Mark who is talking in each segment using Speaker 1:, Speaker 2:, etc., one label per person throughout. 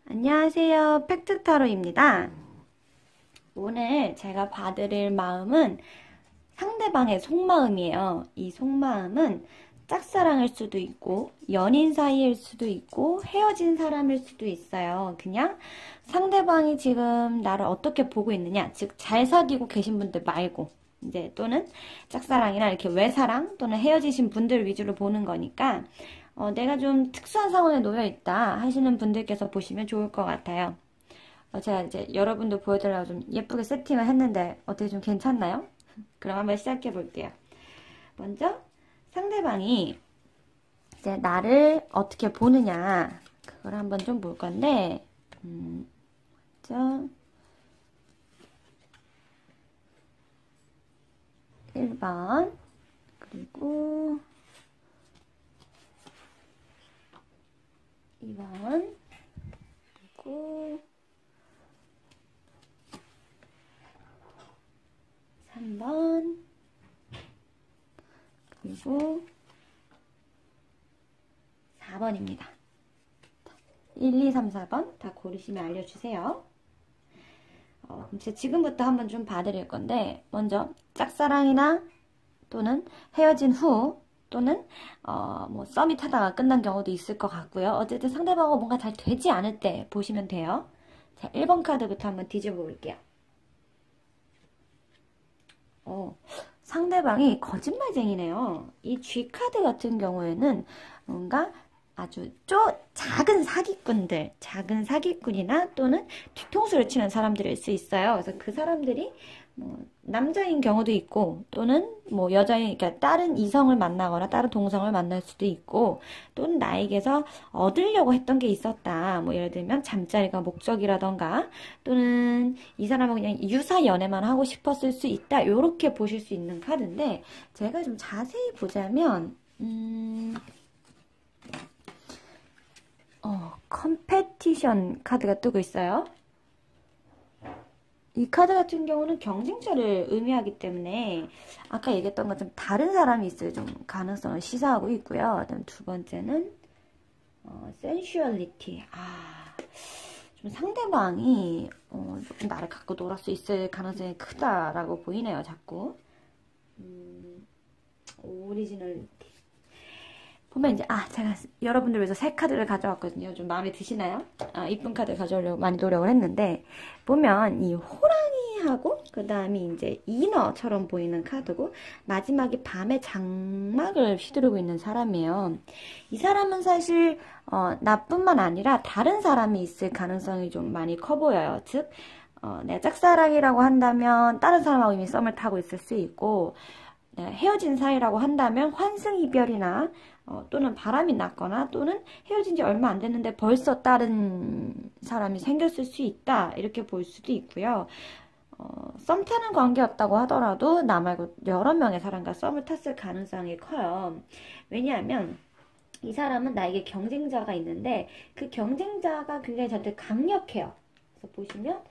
Speaker 1: 안녕하세요. 팩트타로입니다. 오늘 제가 봐드릴 마음은 상대방의 속마음이에요. 이 속마음은 짝사랑일 수도 있고 연인 사이일 수도 있고 헤어진 사람일 수도 있어요. 그냥 상대방이 지금 나를 어떻게 보고 있느냐, 즉 잘 사귀고 계신 분들 말고 이제 또는 짝사랑이나 이렇게 외사랑 또는 헤어지신 분들 위주로 보는 거니까 내가 좀 특수한 상황에 놓여 있다 하시는 분들께서 보시면 좋을 것 같아요. 제가 이제 여러분도 보여드리려고 좀 예쁘게 세팅을 했는데 어떻게 좀 괜찮나요? 그럼 한번 시작해 볼게요. 먼저 상대방이 이제 나를 어떻게 보느냐 그걸 한번 좀 볼 건데 먼저 1번 그리고 2번 그리고 3번 그리고 4번입니다. 1, 2, 3, 4번 다 고르시면 알려주세요. 그럼 제가 지금부터 한번 좀 봐드릴 건데 먼저 짝사랑이나 또는 헤어진 후 또는 뭐 썸이 타다가 끝난 경우도 있을 것 같고요. 어쨌든 상대방하고 뭔가 잘 되지 않을 때 보시면 돼요. 자, 1번 카드부터 한번 뒤집어 볼게요. 상대방이 거짓말쟁이네요. 이 G카드 같은 경우에는 뭔가 아주 작은 사기꾼들, 작은 사기꾼이나 또는 뒤통수를 치는 사람들일 수 있어요. 그래서 그 사람들이 뭐 남자인 경우도 있고 또는 뭐 여자인, 그러니까 다른 이성을 만나거나 다른 동성을 만날 수도 있고 또는 나에게서 얻으려고 했던 게 있었다. 뭐 예를 들면 잠자리가 목적이라던가 또는 이 사람은 그냥 유사 연애만 하고 싶었을 수 있다. 이렇게 보실 수 있는 카드인데 제가 좀 자세히 보자면 컴페티션 카드가 뜨고 있어요. 이 카드 같은 경우는 경쟁자를 의미하기 때문에 아까 얘기했던 것처럼 다른 사람이 있을 좀 가능성을 시사하고 있고요. 그다음 두 번째는 sensuality. 좀 상대방이 조금 나를 갖고 놀아 수 있을 가능성이 크다라고 보이네요. 자꾸. 오리지널리티. 보면 이제 제가 여러분들 위해서 새 카드를 가져왔거든요. 좀 마음에 드시나요? 이쁜 카드 가져오려고 많이 노력을 했는데 보면 이 호랑이하고 그 다음에 이제 인어처럼 보이는 카드고 마지막에 밤의 장막을 휘두르고 있는 사람이에요. 이 사람은 사실 나뿐만 아니라 다른 사람이 있을 가능성이 좀 많이 커 보여요. 즉 내가 짝사랑이라고 한다면 다른 사람하고 이미 썸을 타고 있을 수 있고 헤어진 사이라고 한다면 환승이별이나 또는 바람이 났거나 또는 헤어진 지 얼마 안 됐는데 벌써 다른 사람이 생겼을 수 있다 이렇게 볼 수도 있고요. 썸 타는 관계였다고 하더라도 나 말고 여러 명의 사람과 썸을 탔을 가능성이 커요. 왜냐하면 이 사람은 나에게 경쟁자가 있는데 그 경쟁자가 굉장히 저한테 강력해요. 그래서 보시면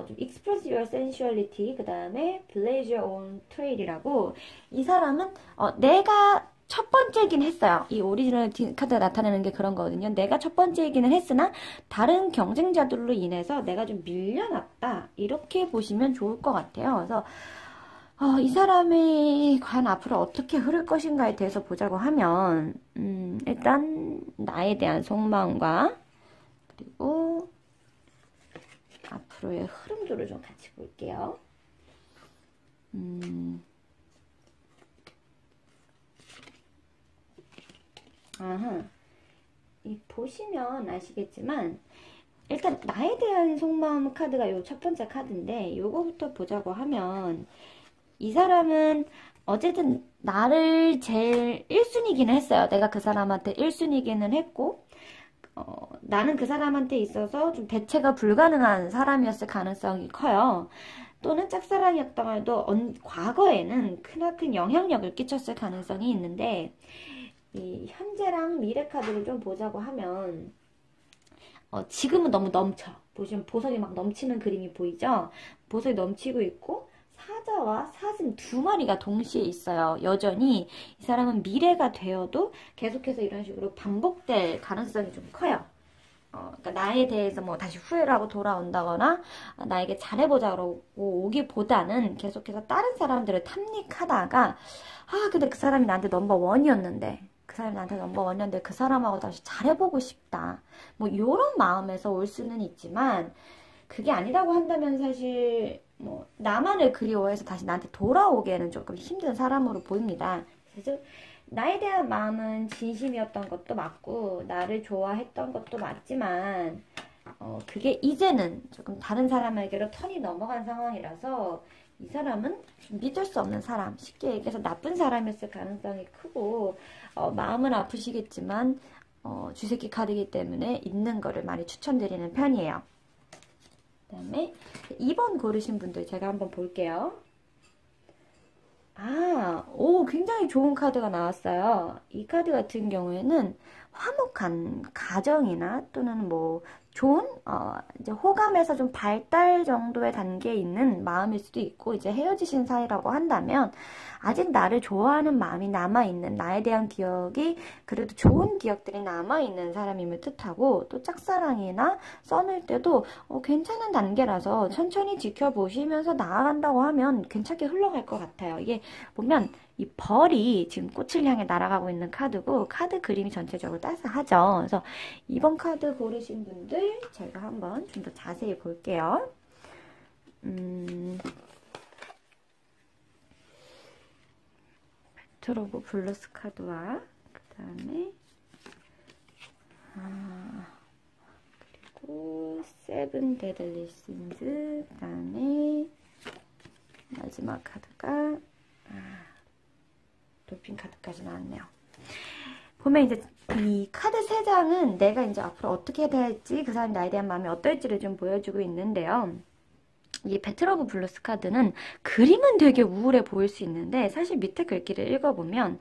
Speaker 1: 좀 express your sensuality 그 다음에 blaze your own trail이라고 이 사람은 내가 첫 번째이긴 했어요. 이 오리지널 카드가 나타내는 게 그런 거거든요. 내가 첫 번째이기는 했으나 다른 경쟁자들로 인해서 내가 좀 밀려났다. 이렇게 보시면 좋을 것 같아요. 그래서 이 사람이 과연 앞으로 어떻게 흐를 것인가에 대해서 보자고 하면 일단 나에 대한 속마음과 그리고 앞으로의 흐름도를 좀 같이 볼게요. 보시면 아시겠지만 일단 나에 대한 속마음 카드가 요 첫 번째 카드인데 요거부터 보자고 하면 이 사람은 어쨌든 나를 제일 1순위기는 했어요. 내가 그 사람한테 1순위기는 했고 나는 그 사람한테 있어서 좀 대체가 불가능한 사람이었을 가능성이 커요. 또는 짝사랑이었다고 해도 과거에는 크나큰 영향력을 끼쳤을 가능성이 있는데 이 현재랑 미래 카드를 좀 보자고 하면 지금은 너무 넘쳐. 보시면 보석이 막 넘치는 그림이 보이죠? 보석이 넘치고 있고 사자와 사슴 두 마리가 동시에 있어요. 여전히 이 사람은 미래가 되어도 계속해서 이런 식으로 반복될 가능성이 좀 커요. 그러니까 나에 대해서 뭐 다시 후회를 하고 돌아온다거나 나에게 잘해보자고 오기보다는 계속해서 다른 사람들을 탐닉하다가 근데 그 사람이 나한테 넘버원이었는데 그 사람하고 다시 잘해보고 싶다. 뭐 이런 마음에서 올 수는 있지만 그게 아니라고 한다면 사실 뭐 나만을 그리워해서 다시 나한테 돌아오기에는 조금 힘든 사람으로 보입니다. 그래서 나에 대한 마음은 진심이었던 것도 맞고 나를 좋아했던 것도 맞지만 그게 이제는 조금 다른 사람에게로 턴이 넘어간 상황이라서 이 사람은 좀 믿을 수 없는 사람, 쉽게 얘기해서 나쁜 사람이었을 가능성이 크고 마음은 아프시겠지만 쥐새끼 카드이기 때문에 있는 거를 많이 추천드리는 편이에요. 그 다음에 2번 고르신 분들 제가 한번 볼게요. 굉장히 좋은 카드가 나왔어요. 이 카드 같은 경우에는 화목한 가정이나 또는 뭐 좋은 이제 호감에서 좀 발달 정도의 단계에 있는 마음일 수도 있고, 이제 헤어지신 사이라고 한다면 아직 나를 좋아하는 마음이 남아있는, 나에 대한 기억이 그래도 좋은 기억들이 남아있는 사람임을 뜻하고, 또 짝사랑이나 썸일 때도 괜찮은 단계라서 천천히 지켜보시면서 나아간다고 하면 괜찮게 흘러갈 것 같아요. 이게 보면 이 벌이 지금 꽃을 향해 날아가고 있는 카드고, 카드 그림이 전체적으로 따스하죠. 그래서 이번 카드 고르신 분들 제가 한번 좀 더 자세히 볼게요. 트로브 블루스 카드와 그 다음에 그리고 세븐 데들리 신즈, 그 다음에 마지막 카드가 돌핀 카드까지 나왔네요. 보면 이제 이 카드 3장은 내가 이제 앞으로 어떻게 해야 될지, 그 사람이 나에 대한 마음이 어떨지를 좀 보여주고 있는데요. 이 배틀 오브 블루스 카드는 그림은 되게 우울해 보일 수 있는데 사실 밑에 글귀를 읽어보면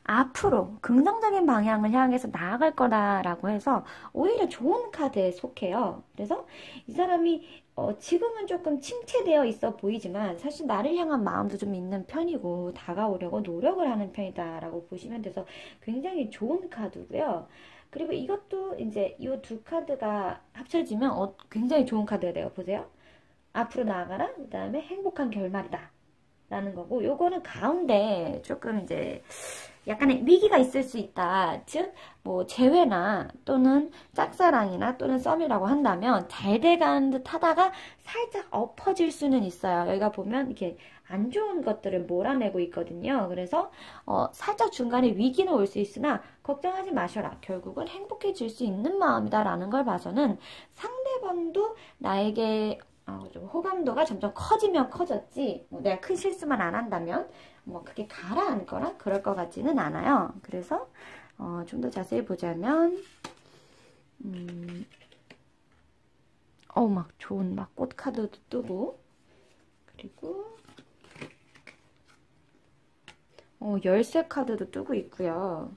Speaker 1: 앞으로 긍정적인 방향을 향해서 나아갈 거다라고 해서 오히려 좋은 카드에 속해요. 그래서 이 사람이 지금은 조금 침체되어 있어 보이지만 사실 나를 향한 마음도 좀 있는 편이고 다가오려고 노력을 하는 편이다라고 보시면 돼서 굉장히 좋은 카드고요. 그리고 이것도 이제 이 두 카드가 합쳐지면 굉장히 좋은 카드가 돼요. 보세요. 앞으로 나아가라, 그 다음에 행복한 결말이다 라는 거고, 요거는 가운데 조금 이제 약간의 위기가 있을 수 있다. 즉, 뭐 재회나 또는 짝사랑이나 또는 썸이라고 한다면 잘 돼가는 듯 하다가 살짝 엎어질 수는 있어요. 여기가 보면 이렇게 안 좋은 것들을 몰아내고 있거든요. 그래서 살짝 중간에 위기는 올 수 있으나 걱정하지 마셔라. 결국은 행복해질 수 있는 마음이다 라는 걸 봐서는 상대방도 나에게 좀 호감도가 점점 커지면 커졌지, 뭐 내가 큰 실수만 안 한다면 뭐 그게 가라앉거나 그럴 것 같지는 않아요. 그래서 좀 더 자세히 보자면 막 좋은 막 꽃 카드도 뜨고, 그리고 열쇠 카드도 뜨고 있고요.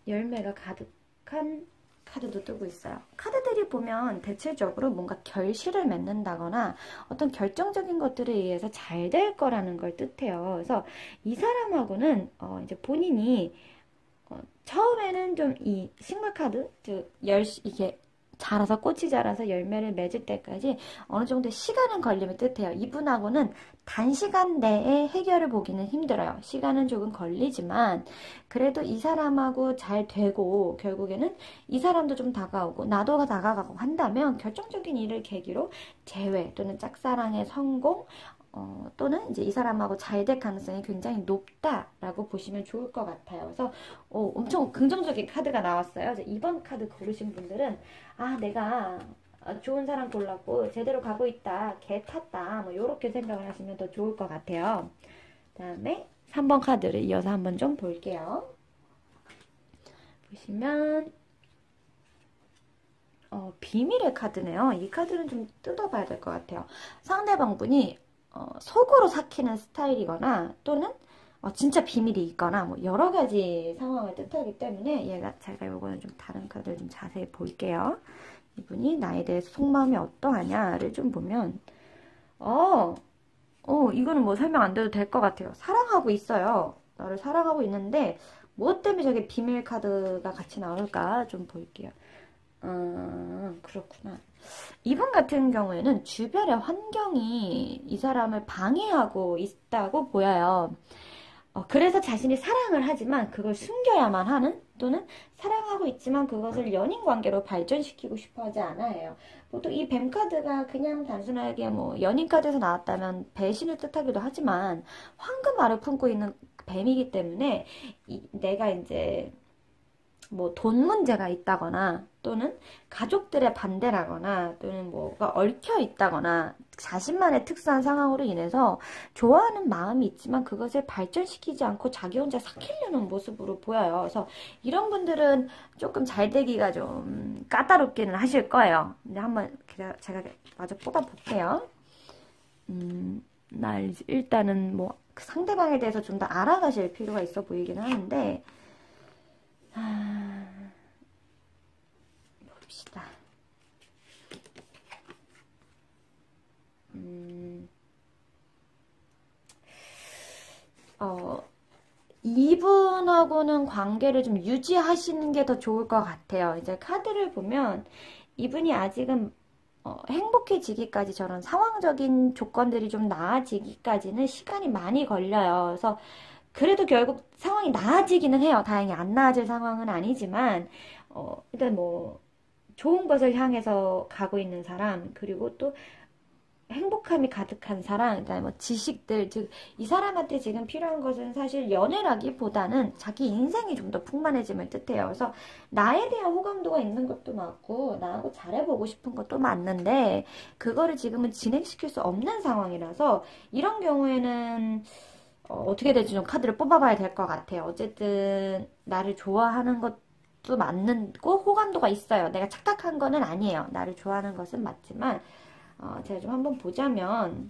Speaker 1: 열매가 가득한 카드도 뜨고 있어요. 카드들이 보면 대체적으로 뭔가 결실을 맺는다거나 어떤 결정적인 것들에 의해서 잘 될 거라는 걸 뜻해요. 그래서 이 사람하고는 이제 본인이 처음에는 좀 이 식물 카드, 즉 이게 자라서 꽃이 자라서 열매를 맺을 때까지 어느 정도 시간은 걸림을 뜻해요. 이분하고는 단시간 내에 해결을 보기는 힘들어요. 시간은 조금 걸리지만 그래도 이 사람하고 잘 되고 결국에는 이 사람도 좀 다가오고 나도 다가가고 한다면 결정적인 일을 계기로 재회 또는 짝사랑의 성공, 또는 이제 이 사람하고 잘 될 가능성이 굉장히 높다라고 보시면 좋을 것 같아요. 그래서 엄청 긍정적인 카드가 나왔어요. 이번 카드 고르신 분들은 내가 좋은 사람 골랐고 제대로 가고 있다, 개 탔다, 뭐 이렇게 생각을 하시면 더 좋을 것 같아요. 그 다음에 3번 카드를 이어서 한번 좀 볼게요. 보시면 비밀의 카드네요. 이 카드는 좀 뜯어봐야 될 것 같아요. 상대방 분이 속으로 삭히는 스타일이거나 또는 진짜 비밀이 있거나 뭐 여러 가지 상황을 뜻하기 때문에 제가 요거는 좀 다른 카드를 좀 자세히 볼게요. 이분이 나에 대해서 속마음이 어떠하냐를 좀 보면 이거는 뭐 설명 안 드려도 될 것 같아요. 사랑하고 있어요. 나를 사랑하고 있는데 무엇 때문에 저게 비밀 카드가 같이 나올까 좀 볼게요. 그렇구나. 이분 같은 경우에는 주변의 환경이 이 사람을 방해하고 있다고 보여요. 그래서 자신이 사랑을 하지만 그걸 숨겨야만 하는, 또는 사랑하고 있지만 그것을 연인 관계로 발전시키고 싶어 하지 않아요. 보통 이 뱀 카드가 그냥 단순하게 뭐 연인 카드에서 나왔다면 배신을 뜻하기도 하지만 황금알을 품고 있는 뱀이기 때문에 내가 이제 뭐 돈 문제가 있다거나, 또는 가족들의 반대라거나, 또는 뭐가 얽혀 있다거나, 자신만의 특수한 상황으로 인해서 좋아하는 마음이 있지만 그것을 발전시키지 않고 자기 혼자 삭히려는 모습으로 보여요. 그래서 이런 분들은 조금 잘 되기가 좀 까다롭기는 하실 거예요. 근데 한번 제가 마저 뽑아볼게요. 일단은 뭐 상대방에 대해서 좀 더 알아가실 필요가 있어 보이긴 하는데, 봅시다. 이분하고는 관계를 좀 유지하시는 게 더 좋을 것 같아요. 이제 카드를 보면 이분이 아직은 행복해지기까지, 저런 상황적인 조건들이 좀 나아지기까지는 시간이 많이 걸려요. 그래서 그래도 결국 상황이 나아지기는 해요. 다행히 안 나아질 상황은 아니지만, 일단 뭐 좋은 것을 향해서 가고 있는 사람, 그리고 또 행복함이 가득한 사람, 그다음에 뭐 지식들, 즉 이 사람한테 지금 필요한 것은 사실 연애라기보다는 자기 인생이 좀 더 풍만해짐을 뜻해요. 그래서 나에 대한 호감도가 있는 것도 맞고 나하고 잘해보고 싶은 것도 맞는데 그거를 지금은 진행시킬 수 없는 상황이라서, 이런 경우에는 어떻게 될지 좀 카드를 뽑아봐야 될 것 같아요. 어쨌든 나를 좋아하는 것도 맞고 호감도가 있어요. 내가 착각한 거는 아니에요. 나를 좋아하는 것은 맞지만, 제가 좀 한번 보자면,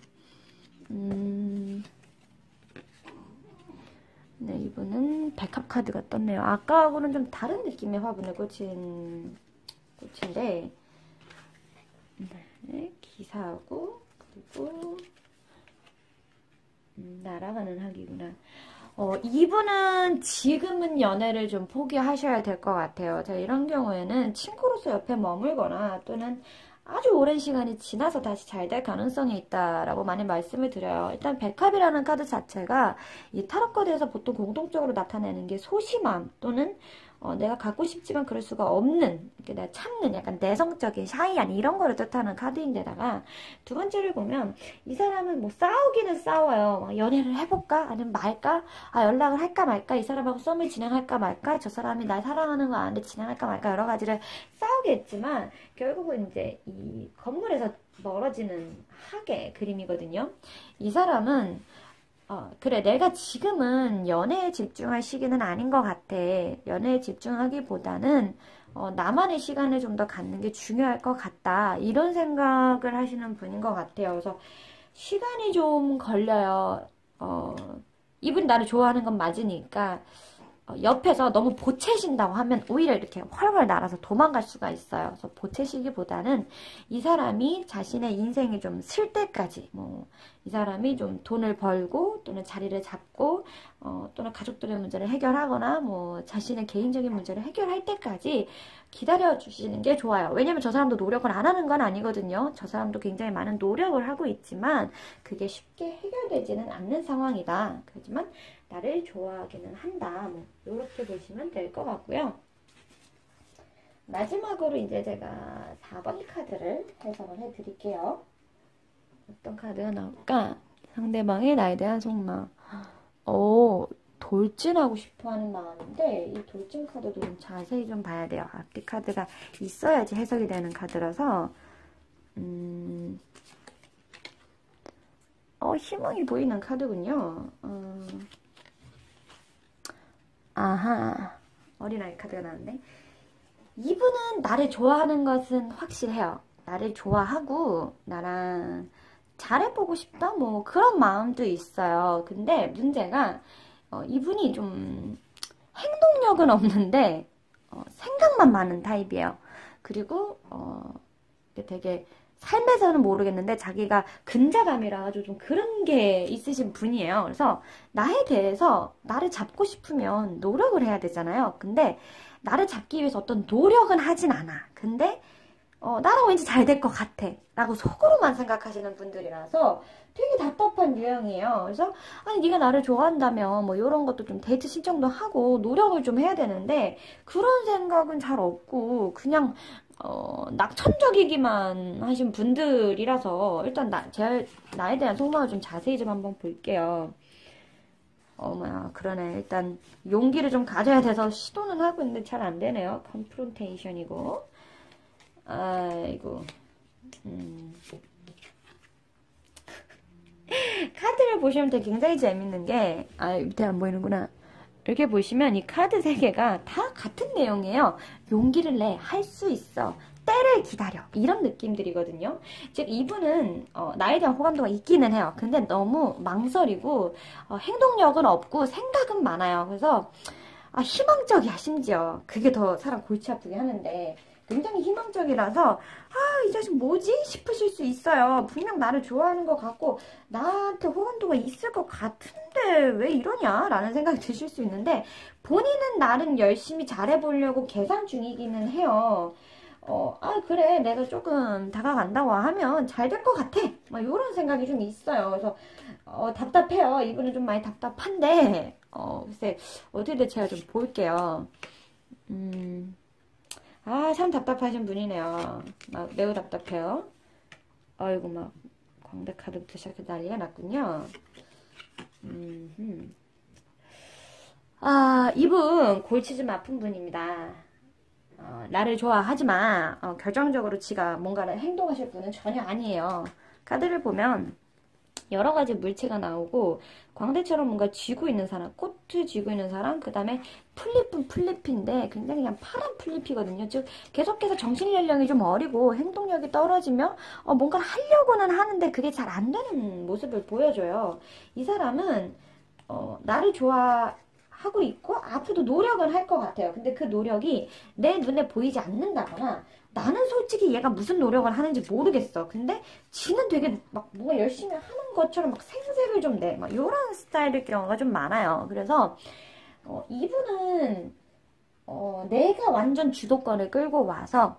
Speaker 1: 네, 이분은 백합 카드가 떴네요. 아까하고는 좀 다른 느낌의 화분에 꽃인데, 네, 기사하고, 그리고, 날아가는 학이구나. 이분은 지금은 연애를 좀 포기하셔야 될 것 같아요. 자, 이런 경우에는 친구로서 옆에 머물거나, 또는 아주 오랜 시간이 지나서 다시 잘 될 가능성이 있다라고 많이 말씀을 드려요. 일단 백합이라는 카드 자체가 이 타로 카드에서 보통 공통적으로 나타내는 게 소심함, 또는 내가 갖고 싶지만 그럴 수가 없는, 내가 참는 약간 내성적인 샤이한 이런 거를 뜻하는 카드인데다가, 두 번째를 보면 이 사람은 뭐 싸우기는 싸워요. 막 연애를 해볼까? 아니면 말까? 연락을 할까 말까? 이 사람하고 썸을 진행할까 말까? 저 사람이 날 사랑하는 거 아는데 진행할까 말까? 여러 가지를 싸우겠지만 결국은 이제 이 건물에서 멀어지는 학의 그림이거든요. 이 사람은 그래, 내가 지금은 연애에 집중할 시기는 아닌 것 같아. 연애에 집중하기보다는 나만의 시간을 좀 더 갖는 게 중요할 것 같다. 이런 생각을 하시는 분인 것 같아요. 그래서 시간이 좀 걸려요. 이분이 나를 좋아하는 건 맞으니까 옆에서 너무 보채신다고 하면 오히려 이렇게 활활 날아서 도망갈 수가 있어요. 그래서 보채시기보다는 이 사람이 자신의 인생이 좀 쓸 때까지, 뭐 이 사람이 좀 돈을 벌고, 또는 자리를 잡고, 또는 가족들의 문제를 해결하거나, 뭐 자신의 개인적인 문제를 해결할 때까지 기다려 주시는 게 좋아요. 왜냐면 저 사람도 노력을 안 하는 건 아니거든요. 저 사람도 굉장히 많은 노력을 하고 있지만 그게 쉽게 해결되지는 않는 상황이다. 그렇지만 나를 좋아하기는 한다. 뭐 이렇게 보시면 될 것 같고요. 마지막으로 이제 제가 4번 카드를 해석을 해드릴게요. 어떤 카드가 나올까? 상대방의 나에 대한 속마. 돌진하고 싶어하는 마음인데, 이 돌진 카드도 좀 자세히 좀 봐야 돼요. 앞뒤 카드가 있어야지 해석이 되는 카드라서 희망이 보이는 카드군요. 아하, 어린아이 카드가 나왔네. 이분은 나를 좋아하는 것은 확실해요. 나를 좋아하고 나랑 잘해보고 싶다? 뭐 그런 마음도 있어요. 근데 문제가 이분이 좀 행동력은 없는데 생각만 많은 타입이에요. 그리고 되게 삶에서는 모르겠는데 자기가 근자감이라 가지고 좀 그런 게 있으신 분이에요. 그래서 나에 대해서 나를 잡고 싶으면 노력을 해야 되잖아요. 근데 나를 잡기 위해서 어떤 노력은 하진 않아. 근데 나랑 왠지 잘 될 것 같아 라고 속으로만 생각하시는 분들이라서 되게 답답한 유형이에요. 그래서 아니 네가 나를 좋아한다면 뭐 이런 것도 좀 데이트 신청도 하고 노력을 좀 해야 되는데 그런 생각은 잘 없고 그냥 낙천적이기만 하신 분들이라서 일단 나에 대한 속마음을 좀 자세히 좀 한번 볼게요. 어머야, 그러네. 일단 용기를 좀 가져야 돼서 시도는 하고 있는데 잘 안 되네요. 컨프론테이션이고. 아이고. 카드를 보시면 되게 굉장히 재밌는 게, 밑에 안 보이는구나. 이렇게 보시면 이 카드 3개가 다 같은 내용이에요. 용기를 내, 할 수 있어, 때를 기다려, 이런 느낌들이거든요. 즉 이분은 나에 대한 호감도가 있기는 해요. 근데 너무 망설이고 행동력은 없고 생각은 많아요. 그래서 희망적이야. 심지어 그게 더 사람 골치 아프게 하는데 굉장히 희망적이라서 이 자식 뭐지? 싶으실 수 있어요. 분명 나를 좋아하는 것 같고 나한테 호감도가 있을 것 같은데 왜 이러냐? 라는 생각이 드실 수 있는데 본인은 나름 열심히 잘해보려고 계산 중이기는 해요. 그래, 내가 조금 다가간다고 하면 잘 될 것 같아. 막 이런 생각이 좀 있어요. 그래서 답답해요. 이분은 좀 많이 답답한데 글쎄 어떻게 제가 좀 볼게요. 참 답답하신 분이네요. 막 매우 답답해요. 아이고 막 광대 카드부터 시작해 난리가 났군요. 이분 골치 좀 아픈 분입니다. 나를 좋아하지만 결정적으로 지가 뭔가를 행동하실 분은 전혀 아니에요. 카드를 보면 여러 가지 물체가 나오고 광대처럼 뭔가 쥐고 있는 사람, 꽃을 쥐고 있는 사람, 그 다음에 플립은 플립인데 굉장히 그냥 파란 플립이거든요. 즉 계속해서 정신연령이 좀 어리고 행동력이 떨어지며 뭔가를 하려고는 하는데 그게 잘 안 되는 모습을 보여줘요. 이 사람은 나를 좋아하고 있고 앞으로도 노력을 할 것 같아요. 근데 그 노력이 내 눈에 보이지 않는다거나 나는 솔직히 얘가 무슨 노력을 하는지 모르겠어. 근데 지는 되게 막 뭔가 열심히 하는 것처럼 막 생색을 좀 내. 막 이런 스타일일 경우가 좀 많아요. 그래서 이분은 내가 완전 주도권을 끌고 와서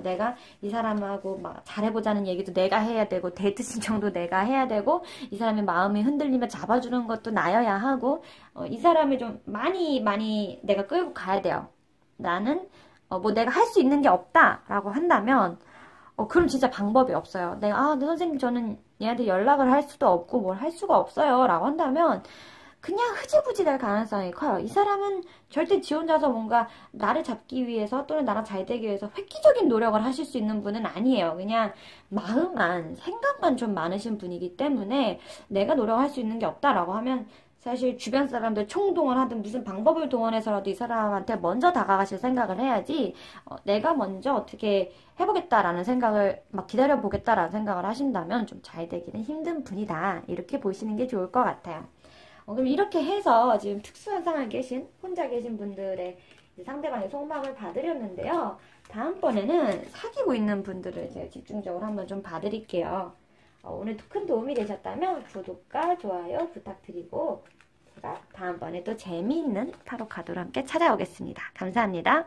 Speaker 1: 내가 이 사람하고 막 잘해보자는 얘기도 내가 해야 되고 데이트 신청도 내가 해야 되고 이 사람의 마음이 흔들리면 잡아주는 것도 나여야 하고 이 사람을 좀 많이 내가 끌고 가야 돼요. 나는 뭐 내가 할 수 있는 게 없다라고 한다면 그럼 진짜 방법이 없어요. 내가 네 선생님 저는 얘한테 연락을 할 수도 없고 뭘 할 수가 없어요 라고 한다면 그냥 흐지부지 될 가능성이 커요. 이 사람은 절대 지 혼자서 뭔가 나를 잡기 위해서 또는 나랑 잘 되기 위해서 획기적인 노력을 하실 수 있는 분은 아니에요. 그냥 마음만, 생각만 좀 많으신 분이기 때문에 내가 노력할 수 있는 게 없다라고 하면 사실 주변 사람들 총동원 하든 무슨 방법을 동원해서라도 이 사람한테 먼저 다가가실 생각을 해야지 내가 먼저 어떻게 해보겠다라는 생각을 막 기다려보겠다라는 생각을 하신다면 좀 잘 되기는 힘든 분이다. 이렇게 보시는 게 좋을 것 같아요. 그럼 이렇게 해서 지금 특수한 상황에 계신 혼자 계신 분들의 상대방의 속마음을 봐드렸는데요. 다음번에는 사귀고 있는 분들을 제가 집중적으로 한번 좀 봐드릴게요. 오늘도 큰 도움이 되셨다면 구독과 좋아요 부탁드리고 제가 다음번에 또 재미있는 타로 카드로 함께 찾아오겠습니다. 감사합니다.